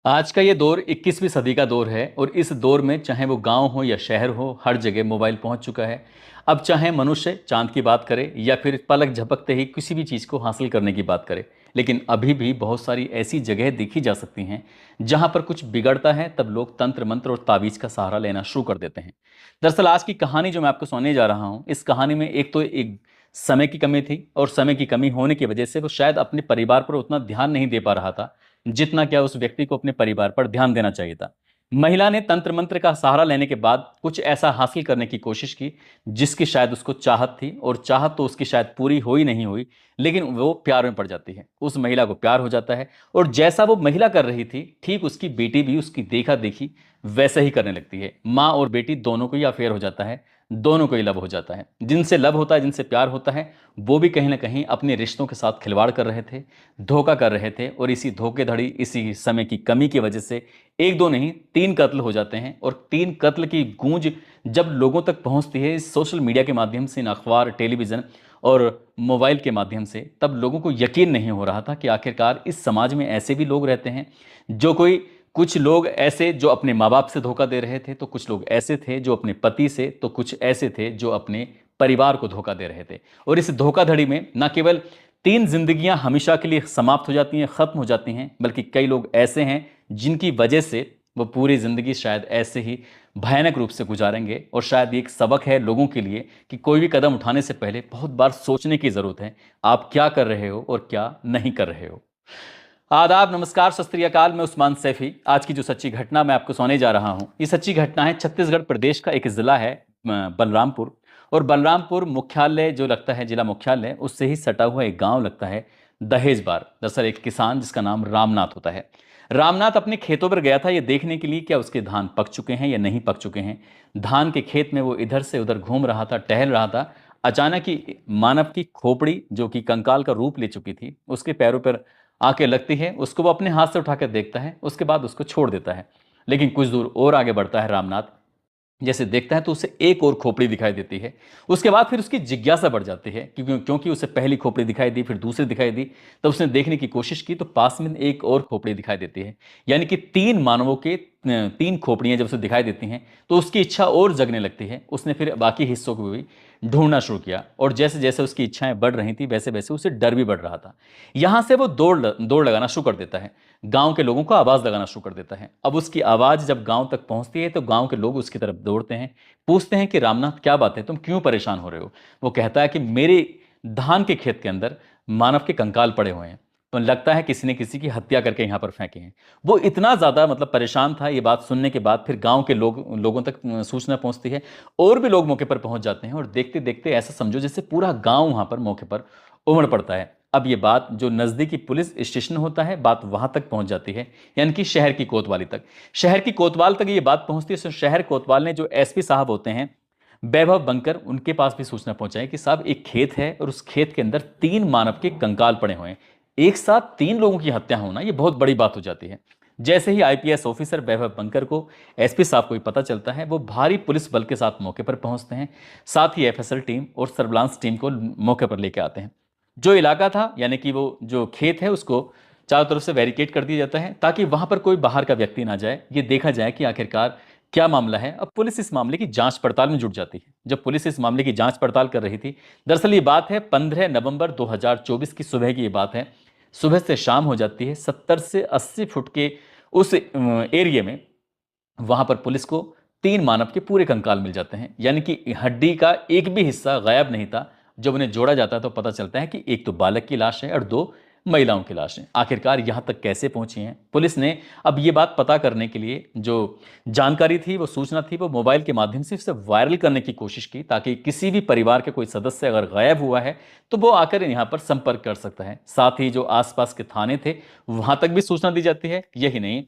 आज का ये दौर 21वीं सदी का दौर है और इस दौर में चाहे वो गांव हो या शहर हो, हर जगह मोबाइल पहुंच चुका है। अब चाहे मनुष्य चांद की बात करे या फिर पलक झपकते ही किसी भी चीज़ को हासिल करने की बात करे, लेकिन अभी भी बहुत सारी ऐसी जगह देखी जा सकती हैं जहां पर कुछ बिगड़ता है। तब लोग तंत्र मंत्र और ताबीज़ का सहारा लेना शुरू कर देते हैं। दरअसल आज की कहानी जो मैं आपको सुनाने जा रहा हूँ, इस कहानी में एक समय की कमी थी और समय की कमी होने की वजह से वो शायद अपने परिवार पर उतना ध्यान नहीं दे पा रहा था जितना क्या उस व्यक्ति को अपने परिवार पर ध्यान देना चाहिए था। महिला ने तंत्र मंत्र का सहारा लेने के बाद कुछ ऐसा हासिल करने की कोशिश की जिसकी शायद उसको चाहत थी, और चाहत तो उसकी शायद पूरी हुई नहीं हुई, लेकिन वो प्यार में पड़ जाती है। उस महिला को प्यार हो जाता है और जैसा वो महिला कर रही थी ठीक उसकी बेटी भी उसकी देखा देखी वैसे ही करने लगती है। माँ और बेटी दोनों को ही अफेयर हो जाता है, दोनों को ही लव हो जाता है। जिनसे लव होता है, जिनसे प्यार होता है, वो भी कहीं ना कहीं अपने रिश्तों के साथ खिलवाड़ कर रहे थे, धोखा कर रहे थे, और इसी धोखेधड़ी, इसी समय की कमी की वजह से एक दो नहीं तीन कत्ल हो जाते हैं। और तीन कत्ल की गूंज जब लोगों तक पहुंचती है इस सोशल मीडिया के माध्यम से, इन अखबार, टेलीविज़न और मोबाइल के माध्यम से, तब लोगों को यकीन नहीं हो रहा था कि आखिरकार इस समाज में ऐसे भी लोग रहते हैं। जो कोई कुछ लोग ऐसे जो अपने माँ बाप से धोखा दे रहे थे, तो कुछ लोग ऐसे थे जो अपने पति से, तो कुछ ऐसे थे जो अपने परिवार को धोखा दे रहे थे। और इस धोखाधड़ी में न केवल तीन जिंदगियां हमेशा के लिए समाप्त हो जाती हैं, खत्म हो जाती हैं, बल्कि कई लोग ऐसे हैं जिनकी वजह से वो पूरी जिंदगी शायद ऐसे ही भयानक रूप से गुजारेंगे। और शायद ये एक सबक है लोगों के लिए कि कोई भी कदम उठाने से पहले बहुत बार सोचने की जरूरत है, आप क्या कर रहे हो और क्या नहीं कर रहे हो। आदाब, नमस्कार, सत श्री अकाल। मैं उस्मान सैफी। आज की जो सच्ची घटना मैं आपको सुनाने जा रहा हूँ, ये सच्ची घटना है छत्तीसगढ़ प्रदेश का एक जिला है बलरामपुर। और बलरामपुर मुख्यालय जो लगता है, जिला मुख्यालय, उससे ही सटा हुआ एक गांव लगता है दहेजबार। दरअसल एक किसान जिसका नाम रामनाथ होता है, रामनाथ अपने खेतों पर गया था ये देखने के लिए क्या उसके धान पक चुके हैं या नहीं पक चुके हैं। धान के खेत में वो इधर से उधर घूम रहा था, टहल रहा था। अचानक ही मानव की खोपड़ी, जो कि कंकाल का रूप ले चुकी थी, उसके पैरों पर आके लगती है। उसको वो अपने हाथ से उठाकर देखता है, उसके बाद उसको छोड़ देता है। लेकिन कुछ दूर और आगे बढ़ता है रामनाथ, जैसे देखता है तो उसे एक और खोपड़ी दिखाई देती है। उसके बाद फिर उसकी जिज्ञासा बढ़ जाती है, क्योंकि उसे पहली खोपड़ी दिखाई दी, फिर दूसरी दिखाई दी। तब उसने देखने की कोशिश की तो पास में एक और खोपड़ी दिखाई देती है। यानी कि तीन मानवों के तीन खोपड़ियां जब उसे दिखाई देती हैं तो उसकी इच्छा और जगने लगती है। उसने फिर बाकी हिस्सों को भी ढूंढना शुरू किया, और जैसे जैसे उसकी इच्छाएं बढ़ रही थी वैसे वैसे उसे डर भी बढ़ रहा था। यहां से वो दौड़ लगाना शुरू कर देता है, गांव के लोगों को आवाज लगाना शुरू कर देता है। अब उसकी आवाज जब गांव तक पहुंचती है तो गांव के लोग उसकी तरफ दौड़ते हैं, पूछते हैं कि रामनाथ क्या बात है, तुम क्यों परेशान हो रहे हो। वो कहता है कि मेरे धान के खेत के अंदर मानव के कंकाल पड़े हुए हैं, तो लगता है किसी ने किसी की हत्या करके यहां पर फेंके हैं। वो इतना ज्यादा परेशान था। ये बात सुनने के बाद फिर गांव के लोगों तक सूचना पहुंचती है, और भी लोग मौके पर पहुंच जाते हैं। और देखते देखते ऐसा समझो जैसे पूरा गांव वहां पर मौके पर उमड़ पड़ता है। अब ये बात जो नज़दीकी पुलिस स्टेशन होता है, बात वहां तक पहुंच जाती है, यानी कि शहर की कोतवाली तक। शहर की कोतवाल तक ये बात पहुंचती है। शहर कोतवाल ने जो एसपी साहब होते हैं, वैभव बंकर, उनके पास भी सूचना पहुंचाई कि साहब एक खेत है और उस खेत के अंदर तीन मानव के कंकाल पड़े हुए हैं। एक साथ तीन लोगों की हत्या होना ये बहुत बड़ी बात हो जाती है। जैसे ही आईपीएस ऑफिसर वैभव बंकर को, एसपी साहब को भी पता चलता है, वो भारी पुलिस बल के साथ मौके पर पहुंचते हैं। साथ ही एफएसएल टीम और सर्विलांस टीम को मौके पर लेकर आते हैं। जो इलाका था, यानी कि वो जो खेत है, उसको चारों तरफ से बैरिकेड कर दिया जाता है ताकि वहां पर कोई बाहर का व्यक्ति ना जाए। ये देखा जाए कि आखिरकार क्या मामला है। अब पुलिस इस मामले की जांच पड़ताल में जुट जाती है। जब पुलिस इस मामले की जांच पड़ताल कर रही थी, दरअसल ये बात है 15 नवंबर 2024 की सुबह की ये बात है। सुबह से शाम हो जाती है। 70 से 80 फुट के उस एरिया में, वहां पर पुलिस को तीन मानव के पूरे कंकाल मिल जाते हैं, यानी कि हड्डी का एक भी हिस्सा गायब नहीं था। जब उन्हें जोड़ा जाता है तो पता चलता है कि एक तो बालक की लाश है और दो महिलाओं की लाश है। आखिरकार यहां तक कैसे पहुंची हैं पुलिस ने, अब ये बात पता करने के लिए जो जानकारी थी, वो सूचना थी, वो मोबाइल के माध्यम से उसे वायरल करने की कोशिश की, ताकि किसी भी परिवार के कोई सदस्य अगर गायब हुआ है तो वो आकर यहां पर संपर्क कर सकता है। साथ ही जो आसपास के थाने थे वहां तक भी सूचना दी जाती है। यही नहीं,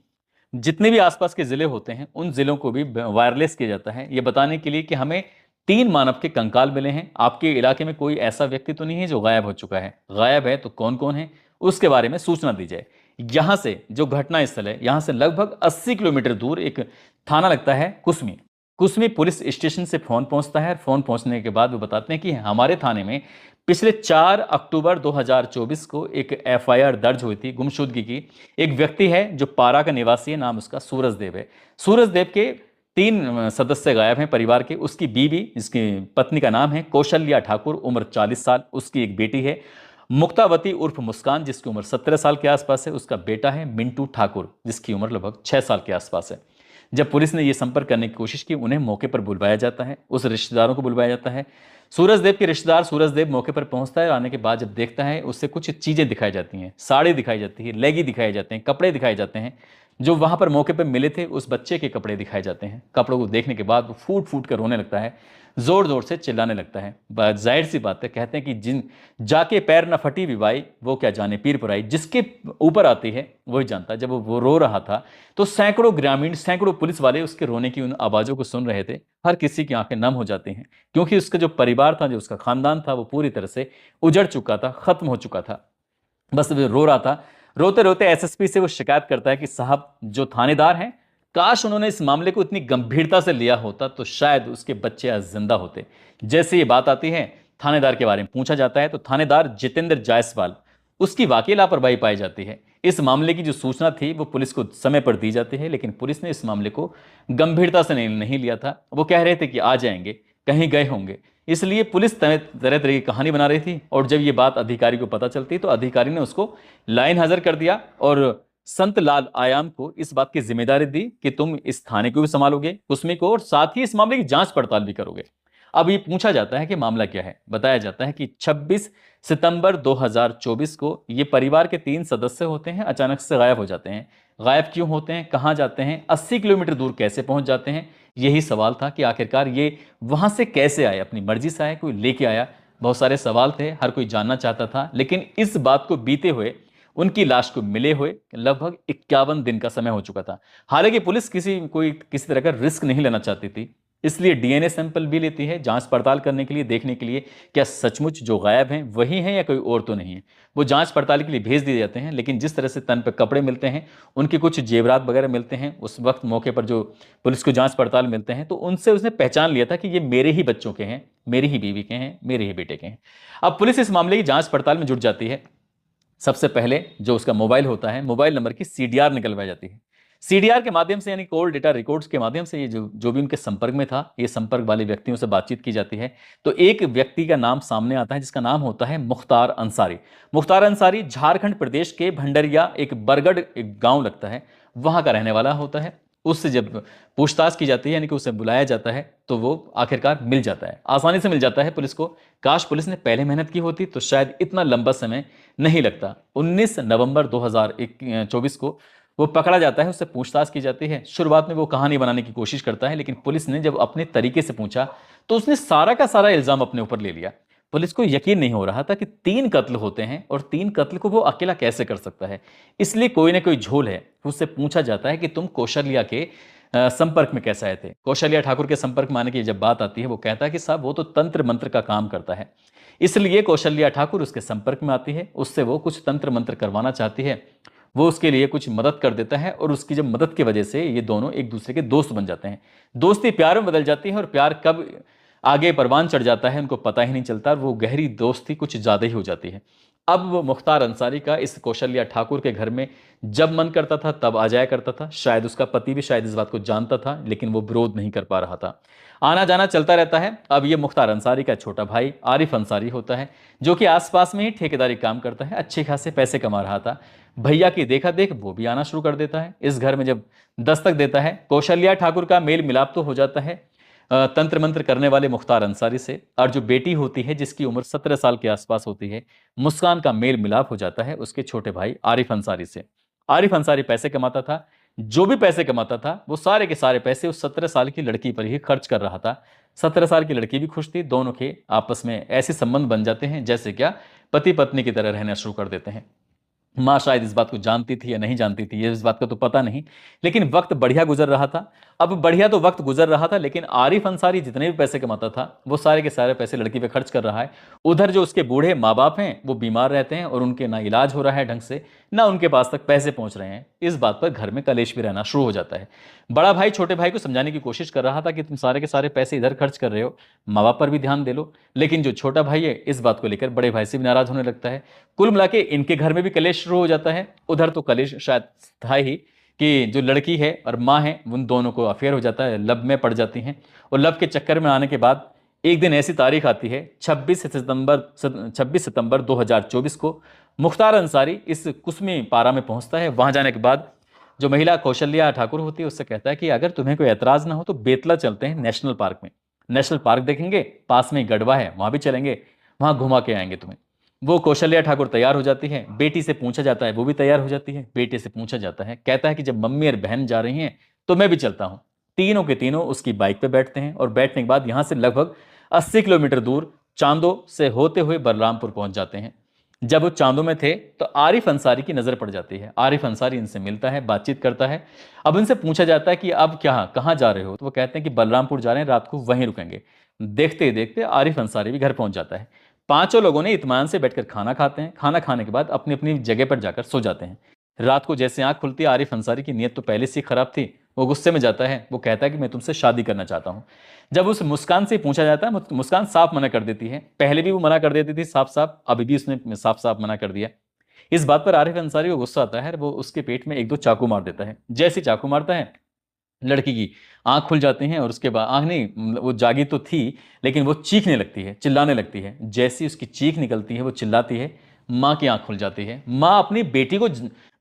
जितने भी आसपास के जिले होते हैं उन जिलों को भी वायरलेस किया जाता है, ये बताने के लिए कि हमें तीन मानव के कंकाल मिले हैं। आपके इलाके में कोई ऐसा व्यक्ति तो नहीं है जो गायब हो चुका है, गायब है तो कौन कौन है, उसके बारे में सूचना दी जाए। यहां से जो घटना स्थल है, यहां से लगभग 80 किलोमीटर दूर एक थाना लगता है कुसमी। कुसमी पुलिस स्टेशन से फोन पहुंचता है। फोन पहुंचने के बाद वो बताते हैं कि हमारे थाने में पिछले 4 अक्टूबर 2024 को एक एफआईआर दर्ज हुई थी गुमशुदगी की। एक व्यक्ति है जो पारा का निवासी है, नाम उसका सूरजदेव है। सूरजदेव के 3 सदस्य गायब हैं परिवार के। उसकी बीवी, जिसकी पत्नी का नाम है कौशल्या ठाकुर, उम्र 40 साल। उसकी एक बेटी है मुक्तावती उर्फ मुस्कान, जिसकी उम्र 17 साल के आसपास है। उसका बेटा है मिंटू ठाकुर, जिसकी उम्र लगभग 6 साल के आसपास है। जब पुलिस ने यह संपर्क करने की कोशिश की, उन्हें मौके पर बुलवाया जाता है, उस रिश्तेदारों को बुलवाया जाता है। सूरजदेव के रिश्तेदार सूरजदेव मौके पर पहुंचता है। आने के बाद जब देखता है, उससे कुछ चीजें दिखाई जाती हैं, साड़ी दिखाई जाती है, लेगी दिखाए जाते हैं, कपड़े दिखाए जाते हैं। जो वहां पर मौके पर मिले थे उस बच्चे के कपड़े दिखाए जाते हैं। कपड़ों को देखने के बाद वो फूट फूट कर रोने लगता है, जोर जोर से चिल्लाने लगता है। जाहिर सी बात है, कहते हैं कि जिन जाके पैर न फटी विवाई, वो क्या जाने पीर पुराई। जिसके ऊपर आती है वही जानता है। जब वो रो रहा था तो सैकड़ों ग्रामीण, सैकड़ों पुलिस वाले उसके रोने की उन आवाज़ों को सुन रहे थे। हर किसी की आंखें नम हो जाती हैं, क्योंकि उसका जो परिवार था, जो उसका खानदान था, वो पूरी तरह से उजड़ चुका था, खत्म हो चुका था। बस वो रो रहा था। रोते रोते एसएसपी से वो शिकायत करता है कि साहब, जो थानेदार हैं, काश उन्होंने इस मामले को इतनी गंभीरता से लिया होता तो शायद उसके बच्चे आज जिंदा होते। जैसे ये बात आती है, थानेदार के बारे में पूछा जाता है तो थानेदार जितेंद्र जायसवाल, उसकी वाकई लापरवाही पाई जाती है। इस मामले की जो सूचना थी वो पुलिस को समय पर दी जाती है, लेकिन पुलिस ने इस मामले को गंभीरता से नहीं लिया था। वो कह रहे थे कि आ जाएंगे, कहीं गए होंगे। इसलिए पुलिस तरह तरह की कहानी बना रही थी। और जब ये बात अधिकारी को पता चलती तो अधिकारी ने उसको लाइन हाजिर कर दिया और संत लाल आयाम को इस बात की जिम्मेदारी दी कि तुम इस थाने को भी संभालोगे, कुसमी को, और साथ ही इस मामले की जांच पड़ताल भी करोगे। अब ये पूछा जाता है कि मामला क्या है। बताया जाता है कि 26 सितंबर 2024 को ये परिवार के 3 सदस्य होते हैं, अचानक से गायब हो जाते हैं। गायब क्यों होते हैं, कहाँ जाते हैं, 80 किलोमीटर दूर कैसे पहुंच जाते हैं, यही सवाल था कि आखिरकार ये वहां से कैसे आए। अपनी मर्जी से आए, कोई लेके आया? बहुत सारे सवाल थे, हर कोई जानना चाहता था। लेकिन इस बात को बीते हुए, उनकी लाश को मिले हुए लगभग 51 दिन का समय हो चुका था। हालांकि पुलिस किसी तरह का रिस्क नहीं लेना चाहती थी, इसलिए डीएनए सैंपल भी लेती है जांच पड़ताल करने के लिए, देखने के लिए क्या सचमुच जो गायब हैं वही हैं या कोई और तो नहीं है। वो जांच पड़ताल के लिए भेज दिए जाते हैं। लेकिन जिस तरह से तन पर कपड़े मिलते हैं, उनके कुछ जेवरात वगैरह मिलते हैं, उस वक्त मौके पर जो पुलिस को जांच पड़ताल मिलते हैं, तो उनसे उसने पहचान लिया था कि ये मेरे ही बच्चों के हैं, मेरी ही बीवी के हैं, मेरे ही बेटे के हैं। अब पुलिस इस मामले की जांच पड़ताल में जुट जाती है। सबसे पहले जो उसका मोबाइल होता है, मोबाइल नंबर की सीडीआर निकलवाई जाती है। सीडीआर के माध्यम से, यानी कॉल डेटा रिकॉर्ड्स के माध्यम से, ये जो भी उनके संपर्क में था, ये संपर्क वाले व्यक्तियों से बातचीत की जाती है। तो एक व्यक्ति का नाम सामने आता है, जिसका नाम होता है मुख्तार अंसारी। मुख्तार अंसारी झारखंड प्रदेश के भंडरिया, एक बरगढ़ एक गांव लगता है, वहां का रहने वाला होता है। उससे जब पूछताछ की जाती है, यानी कि उसे बुलाया जाता है, तो वो आखिरकार मिल जाता है, आसानी से मिल जाता है पुलिस को। काश पुलिस ने पहले मेहनत की होती तो शायद इतना लंबा समय नहीं लगता। 19 नवंबर 2024 को वो पकड़ा जाता है, उससे पूछताछ की जाती है। शुरुआत में वो कहानी बनाने की कोशिश करता है, लेकिन पुलिस ने जब अपने तरीके से पूछा तो उसने सारा का सारा इल्जाम अपने ऊपर ले लिया। पुलिस को यकीन नहीं हो रहा था कि 3 कत्ल होते हैं और 3 कत्ल को वो अकेला कैसे कर सकता है। इसलिए कोई ना कोई झोल है। उससे पूछा जाता है कि तुम कौशल्या के संपर्क में कैसे आए थे। कौशल्या ठाकुर के संपर्क में आने की जब बात आती है, वो कहता है कि साहब, वो तो तंत्र मंत्र का काम करता है, इसलिए कौशल्या ठाकुर उसके संपर्क में आती है। उससे वो कुछ तंत्र मंत्र करवाना चाहती है। वो उसके लिए कुछ मदद कर देता है और उसकी जब मदद की वजह से ये दोनों एक दूसरे के दोस्त बन जाते हैं। दोस्ती प्यार में बदल जाती है और प्यार कब आगे परवान चढ़ जाता है उनको पता ही नहीं चलता। वो गहरी दोस्ती कुछ ज़्यादा ही हो जाती है। अब वो मुख्तार अंसारी का इस कौशल्या ठाकुर के घर में जब मन करता था तब आ जाया करता था। शायद उसका पति भी शायद इस बात को जानता था, लेकिन वो विरोध नहीं कर पा रहा था। आना जाना चलता रहता है। अब ये मुख्तार अंसारी का छोटा भाई आरिफ अंसारी होता है, जो कि आसपास में ही ठेकेदारी काम करता है, अच्छे खासे पैसे कमा रहा था। भैया की देखा देख वो भी आना शुरू कर देता है। इस घर में जब दस्तक देता है, कौशल्या ठाकुर का मेल मिलाप तो हो जाता है तंत्र मंत्र करने वाले मुख्तार अंसारी से। और जो बेटी होती है, जिसकी उम्र 17 साल के आसपास होती है, मुस्कान, का मेल मिलाप हो जाता है उसके छोटे भाई आरिफ अंसारी से। आरिफ अंसारी पैसे कमाता था। जो भी पैसे कमाता था वो सारे के सारे पैसे उस 17 साल की लड़की पर ही खर्च कर रहा था। 17 साल की लड़की भी खुश थी। दोनों के आपस में ऐसे संबंध बन जाते हैं जैसे क्या पति पत्नी की तरह रहना शुरू कर देते हैं। माँ शायद इस बात को जानती थी या नहीं जानती थी, ये इस बात का तो पता नहीं, लेकिन वक्त बढ़िया गुजर रहा था। अब बढ़िया तो वक्त गुजर रहा था, लेकिन आरिफ अंसारी जितने भी पैसे कमाता था वो सारे के सारे पैसे लड़की पे खर्च कर रहा है। उधर जो उसके बूढ़े माँ बाप हैं वो बीमार रहते हैं और उनके ना इलाज हो रहा है ढंग से, ना उनके पास तक पैसे पहुंच रहे हैं। इस बात पर घर में कलेश भी रहना शुरू हो जाता है। बड़ा भाई छोटे भाई को समझाने की कोशिश कर रहा था कि तुम सारे के सारे पैसे इधर खर्च कर रहे हो, माँ बाप पर भी ध्यान दे लो। लेकिन जो छोटा भाई है इस बात को लेकर बड़े भाई से भी नाराज होने लगता है। कुल मिला के इनके घर में भी कलेश शुरू हो जाता है। उधर तो कलेश शायद था ही कि जो लड़की है और माँ है उन दोनों को अफेयर हो जाता है, लब में पड़ जाती हैं। और लब के चक्कर में आने के बाद एक दिन ऐसी तारीख आती है 26 सितंबर 2024 को मुख्तार अंसारी इस कुसमी पारा में पहुंचता है। वहां जाने के बाद जो महिला कौशल्या ठाकुर होती है उससे कहता है कि अगर तुम्हें कोई एतराज ना हो तो बेतला चलते हैं नेशनल पार्क में, नेशनल पार्क देखेंगे, पास में ही गढ़वा है वहां भी चलेंगे, वहां घुमा के आएंगे तुम्हें। वो कौशल्या ठाकुर तैयार हो जाती है, बेटी से पूछा जाता है, वो भी तैयार हो जाती है। बेटे से पूछा जाता है, कहता है कि जब मम्मी और बहन जा रही हैं तो मैं भी चलता हूं। तीनों के तीनों उसकी बाइक पे बैठते हैं और बैठने के बाद यहां से लगभग 80 किलोमीटर दूर चांदो से होते हुए बलरामपुर पहुंच जाते हैं। जब वो चांदो में थे तो आरिफ अंसारी की नजर पड़ जाती है। आरिफ अंसारी इनसे मिलता है, बातचीत करता है। अब इनसे पूछा जाता है कि अब क्या कहाँ जा रहे हो, तो वो कहते हैं कि बलरामपुर जा रहे हैं, रात को वहीं रुकेंगे। देखते ही देखते आरिफ अंसारी भी घर पहुंच जाता है। पांचों लोगों ने इत्मीनान से बैठकर खाना खाते हैं। खाना खाने के बाद अपनी अपनी जगह पर जाकर सो जाते हैं। रात को जैसे आंख खुलती है, आरिफ अंसारी की नीयत तो पहले से ही खराब थी। वो गुस्से में जाता है, वो कहता है कि मैं तुमसे शादी करना चाहता हूं। जब उस मुस्कान से पूछा जाता है, मुस्कान साफ मना कर देती है। पहले भी वो मना कर देती थी साफ साफ, अभी भी उसने साफ साफ मना कर दिया। इस बात पर आरिफ अंसारी को गुस्सा आता है, वो उसके पेट में एक दो चाकू मार देता है। जैसे ही चाकू मारता है लड़की की आंख खुल जाती है और उसके बाद आंख नहीं, वो जागी तो थी लेकिन वो चीखने लगती है, चिल्लाने लगती है। जैसी उसकी चीख निकलती है, वो चिल्लाती है, माँ की आंख खुल जाती है। माँ अपनी बेटी को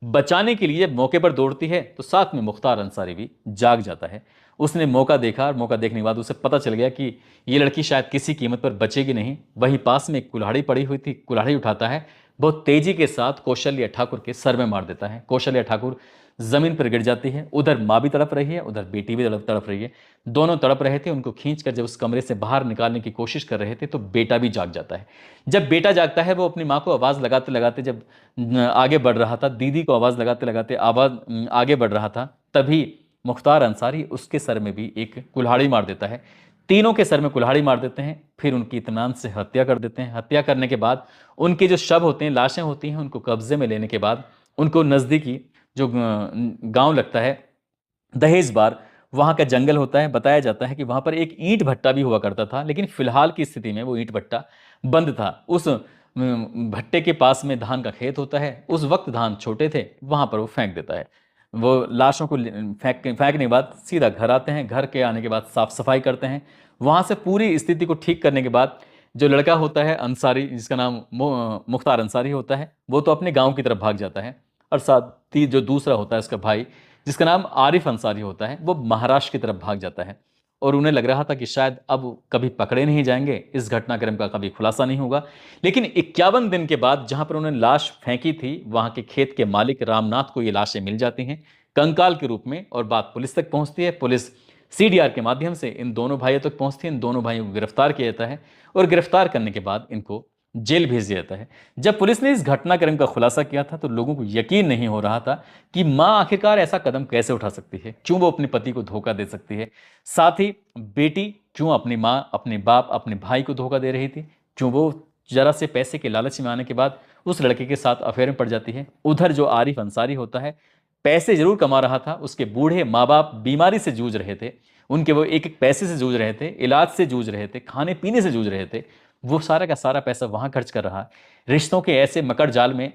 बचाने के लिए मौके पर दौड़ती है तो साथ में मुख्तार अंसारी भी जाग जाता है। उसने मौका देखा और मौका देखने के बाद उसे पता चल गया कि ये लड़की शायद किसी कीमत पर बचेगी नहीं। वहीं पास में एक कुल्हाड़ी पड़ी हुई थी, कुल्हाड़ी उठाता है, बहुत तेजी के साथ कौशल्या ठाकुर के सर में मार देता है। कौशल्या ठाकुर जमीन पर गिर जाती है। उधर माँ भी तड़प रही है, उधर बेटी भी तड़प रही है। दोनों तड़प रहे थे। उनको खींचकर जब उस कमरे से बाहर निकालने की कोशिश कर रहे थे तो बेटा भी जाग जाता है। जब बेटा जागता है वो अपनी माँ को आवाज़ लगाते लगाते जब आगे बढ़ रहा था, दीदी को आवाज़ लगाते लगाते आवाज़ आगे बढ़ रहा था, तभी मुख्तार अंसारी उसके सर में भी एक कुल्हाड़ी मार देता है। तीनों के सर में कुल्हाड़ी मार देते हैं, फिर उनकी इत्मीनान से हत्या कर देते हैं। हत्या करने के बाद उनके जो शव होते हैं, लाशें होती हैं, उनको कब्जे में लेने के बाद उनको नज़दीकी जो गांव लगता है दहेज बार, वहां का जंगल होता है। बताया जाता है कि वहां पर एक ईंट भट्टा भी हुआ करता था, लेकिन फिलहाल की स्थिति में वो ईंट भट्टा बंद था। उस भट्टे के पास में धान का खेत होता है। उस वक्त धान छोटे थे, वहां पर वो फेंक देता है। वो लाशों को फेंकने के बाद सीधा घर आते हैं। घर के आने के बाद साफ सफाई करते हैं। वहां से पूरी स्थिति को ठीक करने के बाद जो लड़का होता है अंसारी, जिसका नाम मुख्तार अंसारी होता है, वो तो अपने गांव की तरफ भाग जाता है। और साथ ही जो दूसरा होता है उसका भाई, जिसका नाम आरिफ अंसारी होता है, वो महाराष्ट्र की तरफ भाग जाता है। और उन्हें लग रहा था कि शायद अब कभी पकड़े नहीं जाएंगे, इस घटनाक्रम का कभी खुलासा नहीं होगा। लेकिन 51 दिन के बाद जहां पर उन्होंने लाश फेंकी थी, वहां के खेत के मालिक रामनाथ को ये लाशें मिल जाती हैं कंकाल के रूप में। और बात पुलिस तक पहुंचती है। पुलिस सीडीआर के माध्यम से इन दोनों भाइयों तक पहुंचती है। इन दोनों भाइयों को गिरफ्तार किया जाता है और गिरफ्तार करने के बाद इनको जेल भेज दिया जाता है। जब पुलिस ने इस घटनाक्रम का खुलासा किया था तो लोगों को यकीन नहीं हो रहा था कि मां आखिरकार ऐसा कदम कैसे उठा सकती है, क्यों वो अपने पति को धोखा दे सकती है। साथ ही बेटी क्यों अपनी मां, अपने बाप, अपने भाई को धोखा दे रही थी, क्यों वो जरा से पैसे के लालच में आने के बाद उस लड़के के साथ अफेयर में पड़ जाती है। उधर जो आरिफ अंसारी होता है पैसे जरूर कमा रहा था, उसके बूढ़े माँ बाप बीमारी से जूझ रहे थे, उनके वो एक एक पैसे से जूझ रहे थे, इलाज से जूझ रहे थे, खाने पीने से जूझ रहे थे। वो सारा का सारा पैसा वहां खर्च कर रहा है। रिश्तों के ऐसे मकर जाल में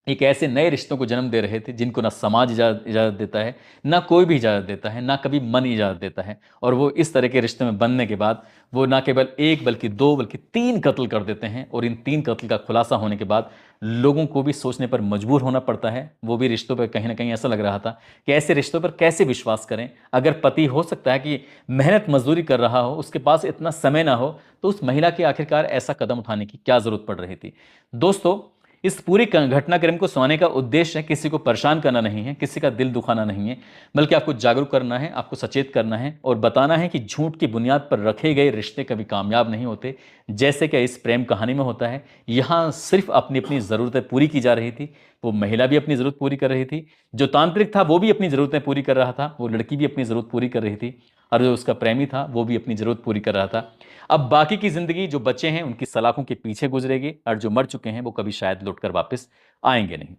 एक ऐसे नए रिश्तों को जन्म दे रहे थे जिनको ना समाज इजाज़त देता है, ना कोई भी इजाज़त देता है, ना कभी मन इजाज़त देता है। और वो इस तरह के रिश्ते में बनने के बाद वो ना केवल एक बल्कि दो बल्कि तीन कत्ल कर देते हैं। और इन तीन कत्ल का खुलासा होने के बाद लोगों को भी सोचने पर मजबूर होना पड़ता है। वो भी रिश्तों पर कहीं ना कहीं ऐसा लग रहा था कि ऐसे रिश्तों पर कैसे विश्वास करें। अगर पति हो सकता है कि मेहनत मजदूरी कर रहा हो, उसके पास इतना समय ना हो, तो उस महिला की आखिरकार ऐसा कदम उठाने की क्या जरूरत पड़ रही थी। दोस्तों, इस पूरी घटनाक्रम को सुनाने का उद्देश्य किसी को परेशान करना नहीं है, किसी का दिल दुखाना नहीं है, बल्कि आपको जागरूक करना है, आपको सचेत करना है और बताना है कि झूठ की बुनियाद पर रखे गए रिश्ते कभी कामयाब नहीं होते। जैसे कि इस प्रेम कहानी में होता है, यहाँ सिर्फ अपनी अपनी ज़रूरतें पूरी की जा रही थी। वो महिला भी अपनी ज़रूरत पूरी कर रही थी, जो तांत्रिक था वो भी अपनी ज़रूरतें पूरी कर रहा था, वो लड़की भी अपनी ज़रूरत पूरी कर रही थी, और जो उसका प्रेमी था वो भी अपनी ज़रूरत पूरी कर रहा था। अब बाकी की ज़िंदगी जो बच्चे हैं उनकी सलाखों के पीछे गुजरेगी, और जो मर चुके हैं वो कभी शायद लौटकर वापस आएंगे नहीं।